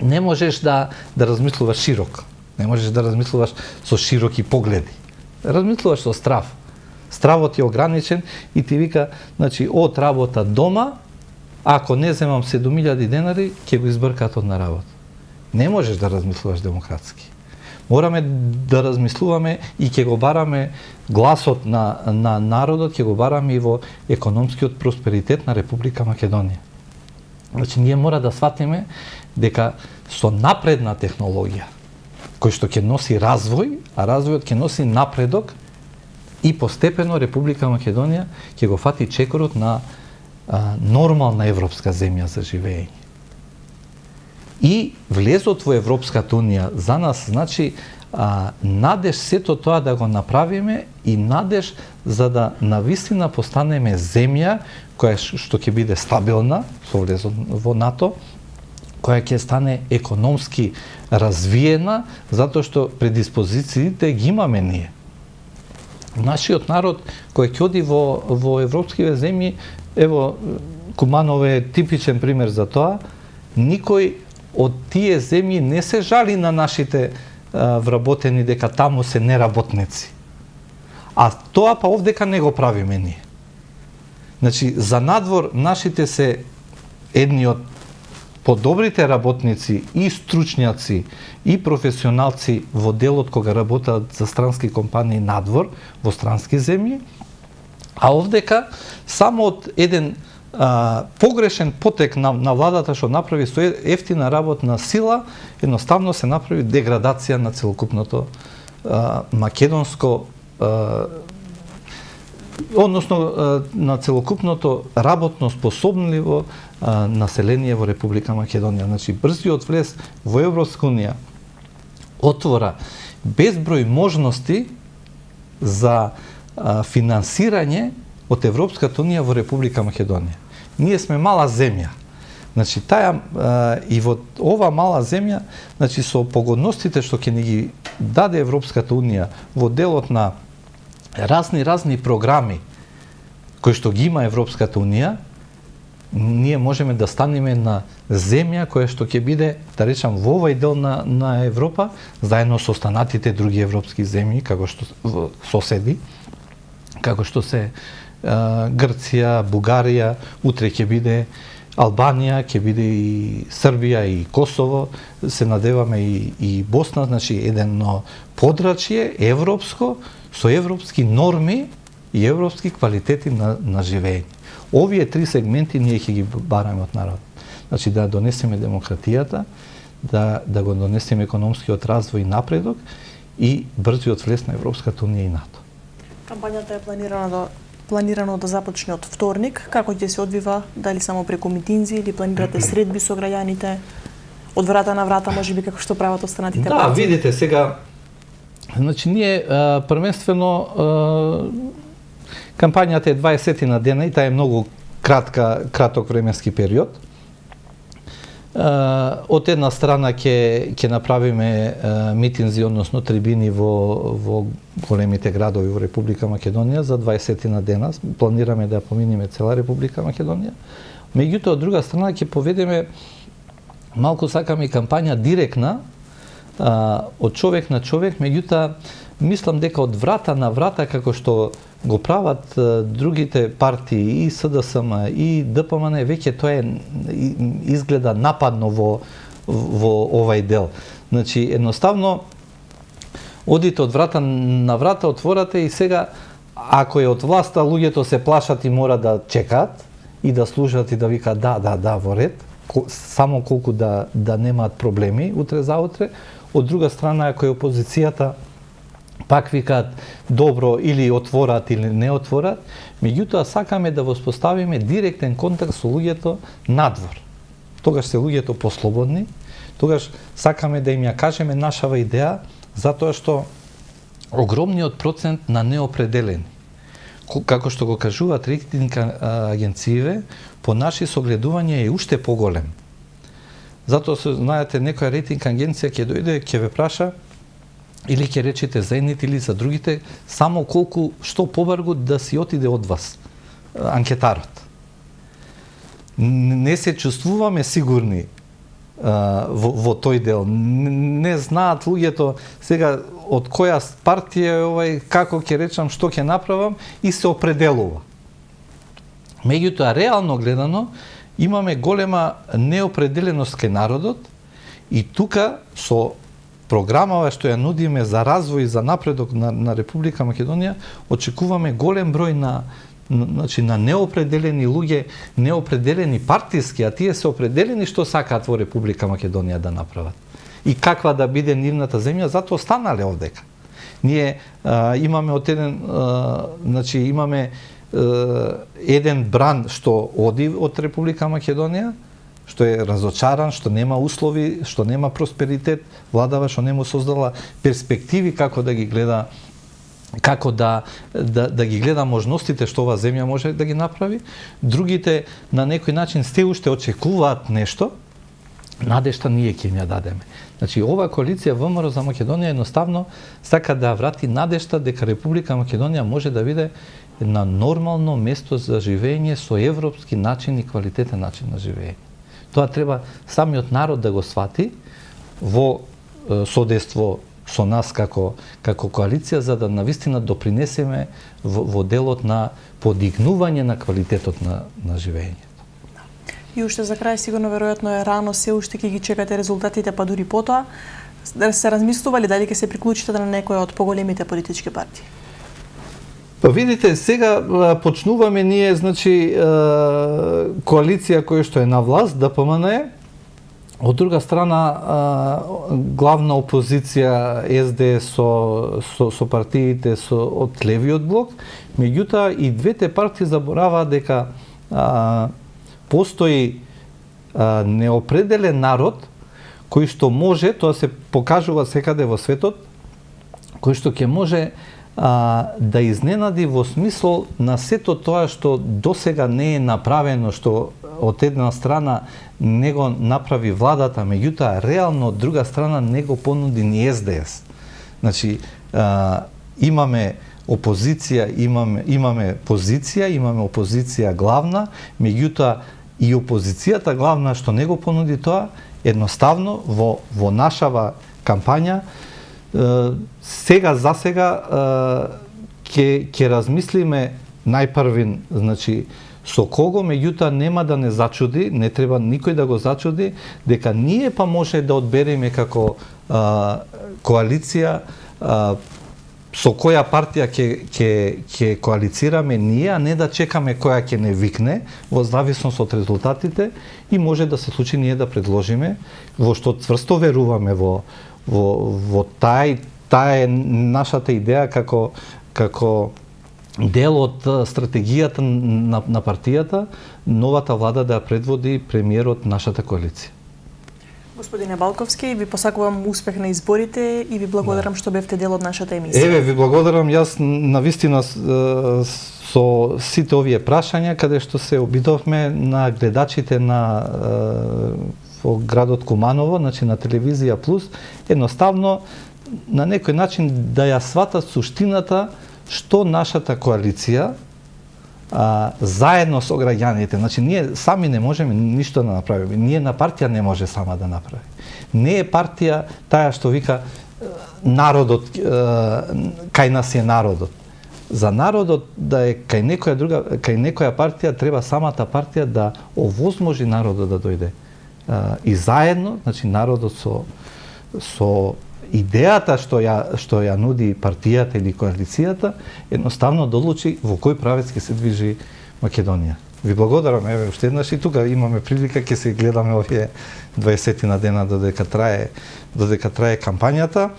не можеш да размислуваш широко. Не можеш да размислуваш со широки погледи. Размислуваш со страв. Стравот е ограничен и ти вика, значи, од работа дома, ако не земам 7000 денари, ќе го избркат од на работа. Не можеш да размислуваш демократски. Мораме да размислуваме и ќе го бараме гласот на народот, ќе го бараме и во економскиот просперитет на Република Македонија. Значи, ние мора да сватиме дека со напредна технологија, кој што ќе носи развој, а развојот ќе носи напредок, и постепено Република Македонија ќе го фати чекорот на нормална европска земја за живење. И влезот во Европската Унија за нас значи надеж сето тоа да го направиме и надеж за да навистина постанеме земја која што ќе биде стабилна со влезот во НАТО, која ќе стане економски развиена, затоа што предиспозициите ги имаме ние. Нашиот народ кој ќе оди во европските земји, ево Куманово е типичен пример за тоа, никој од тие земји не се жали на нашите вработени дека таму се неработници. А тоа па овдека не го правиме ние. Значи, за надвор нашите се едни од подобрите работници и стручњаци и професионалци во делот кога работат за странски компании надвор во странски земји, а овдека само од еден погрешен потек на владата што направи со ефтина работна сила, едноставно се направи деградација на целокупното македонско односно на целокупното работно способливо население во Република Македонија. Значи, брзиот влез во Европска Унија отвора безброј можности за финансирање од Европската Унија во Република Македонија. Ние сме мала земја. Значи, и во ова мала земја, значи, со погодностите што ќе ни ги даде Европската Унија во делот на разни програми кои што ги има Европската Унија, ние можеме да станеме на земја која што ќе биде, да речам, во овој дел на Европа, заедно со останатите други европски земји, како што соседи, како што се Грција, Бугарија, утре ќе биде Албанија, ќе биде и Србија и Косово, се надеваме и Босна, значи едно подрачје европско со европски норми и европски квалитети на живење. Овие три сегменти ние ќе ги бараме од народот. Значи да донесеме демократијата, да го донесеме економскиот развој и напредок и брзиот влез на Европската Унија и НАТО. Кампањата е планирано да започне од вторник. Како ќе се одвива? Дали само преку митинзи или планирате средби со граѓаните? Од врата на врата, можеби како што прават останатите партии? Да, видите сега, значи ние првенствено кампањата е 20 на дена и таа е многу краток временски период. Од една страна ќе направиме митинзи, односно трибини во големите градови во Република Македонија за 20 на дена. Планираме да поминеме цела Република Македонија. Меѓутоа, од друга страна ќе поведеме малку сакаме кампања директна од човек на човек, меѓутоа мислам дека од врата на врата, како што го прават другите партии, и СДСМ, и ДПМН, веќе тоа изгледа нападно во овај дел. Значи, едноставно, одите од врата на врата, отворате и сега, ако е од власта, луѓето се плашат и мора да чекаат и да слушат и да викаат да, во ред, само колку да немаат проблеми утре заутре. Од друга страна, ако е опозицијата, пак викаат добро или отворат или не отворат, меѓутоа сакаме да воспоставиме директен контакт со луѓето надвор. Тогаш се луѓето послободни, тогаш сакаме да им ја кажеме нашава идеја, затоа што огромниот процент на неопределени, како што го кажуваат рейтинг агенциите, по наши согледувања е уште поголем. Затоа се знаете, некоја рейтинг агенција ќе дојде, ќе ве праша или ќе речете за едните или за другите, само колку, што побарго да си отиде од вас анкетарот. Не се чувствуваме сигурни во тој дел. Не знаат луѓето сега од која партија е овај, како ќе речам, што ќе направам, и се определува. Меѓутоа, реално гледано, имаме голема неопределеност кај народот и тука со програмава што ја нудиме за развој и за напредок на Република Македонија, очекуваме голем број на неопределени луѓе, неопределени партиски, а тие се определени што сакаат во Република Македонија да направат. И каква да биде нивната земја, затоа останале овдека. Ние имаме имаме еден бран што оди од Република Македонија, што е разочаран, што нема услови, што нема просперитет, владава што не му создала перспективи како да ги гледа, како да ги гледа можностите што оваа земја може да ги направи. Другите на некој начин сте уште очекуваат нешто, надежта ние ќе ја дадеме. Значи, ова коалиција ВМРО за Македонија едноставно сака да врати надежта дека Република Македонија може да биде на нормално место за живење со европски начин и квалитетен начин на живење. Тоа треба самиот народ да го свати во содейство со нас како коалиција, за да навистина допринесеме во делот на подигнување на квалитетот на живење. И уште за крај, сигурно веројатно е рано, се уште ќе ги чекате резултатите, па дури потоа, да се размислували дали ќе се приклучите на некоја од поголемите политички партии? Па видите, сега почнуваме ние, значи, коалиција која што е на власт, ДПМН, од друга страна главна опозиција СДС со партиите од левиот блок, меѓутоа и двете партии забораваат дека постои неопределен народ кој што може, тоа се покажува секаде во светот, кој што ќе може да изненади во смисол на сето тоа што досега не е направено, што од една страна не го направи владата, меѓутоа реално од друга страна не го понуди ни СДС. Значи, имаме опозиција, имаме позиција, имаме опозиција главна, меѓутоа и опозицијата главна што не го понуди тоа, едноставно во нашава кампања сега за сега ќе размислиме најпрвин, значи со кого, меѓутоа нема да не зачуди, не треба никој да го зачуди, дека ние па може да одбереме како коалиција со која партија ќе коалицираме ние, а не да чекаме која ќе не викне, во зависност од резултатите, и може да се случи ние да предложиме, во што цврсто веруваме во таа е нашата идеја како дел од стратегијата на партијата, новата влада да ја предводи премиерот нашата коалиција. Господине Балковски, ви посакувам успех на изборите и ви благодарам што бевте дел од нашата емисија. Еве, ви благодарам, јас навистина со сите овие прашања, каде што се обидовме на гледачите во градот Куманово, значи на телевизија Плюс, едноставно на некој начин да ја сватат суштината што нашата коалиција заедно со граѓаните, значи ние сами не можеме ништо да направиме, ние на партија не може сама да направи. Не е партија таа што вика народот, кај нас е народот. За народот да е кај некоја партија, треба самата партија да овозможи народот да дојде. И заедно, значи народот со идејата што ја нуди партијата или коалицијата, едноставно да одлучи во кој правец ќе се движи Македонија. Ви благодарам, еве, уште еднаш, и тука имаме прилика, ќе се гледаме овие 20 на дена додека трае кампањата,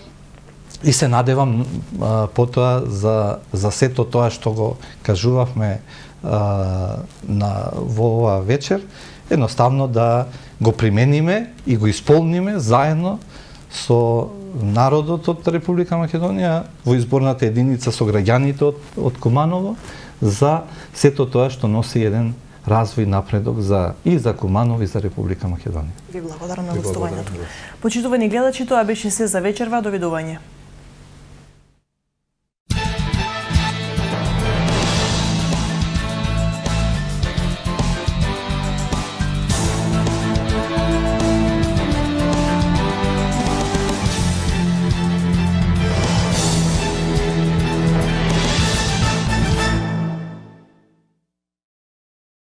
и се надевам потоа за сето тоа што го кажувавме во оваа вечер, едноставно да го примениме и го исполниме заедно со народот од Република Македонија во изборната единица со граѓаните од Куманово за сето тоа што носи еден развој, напредок и за Куманово и за Република Македонија. Ви благодарам на гостувањето. Почитувани гледачи, тоа беше се за вечерва, довидување.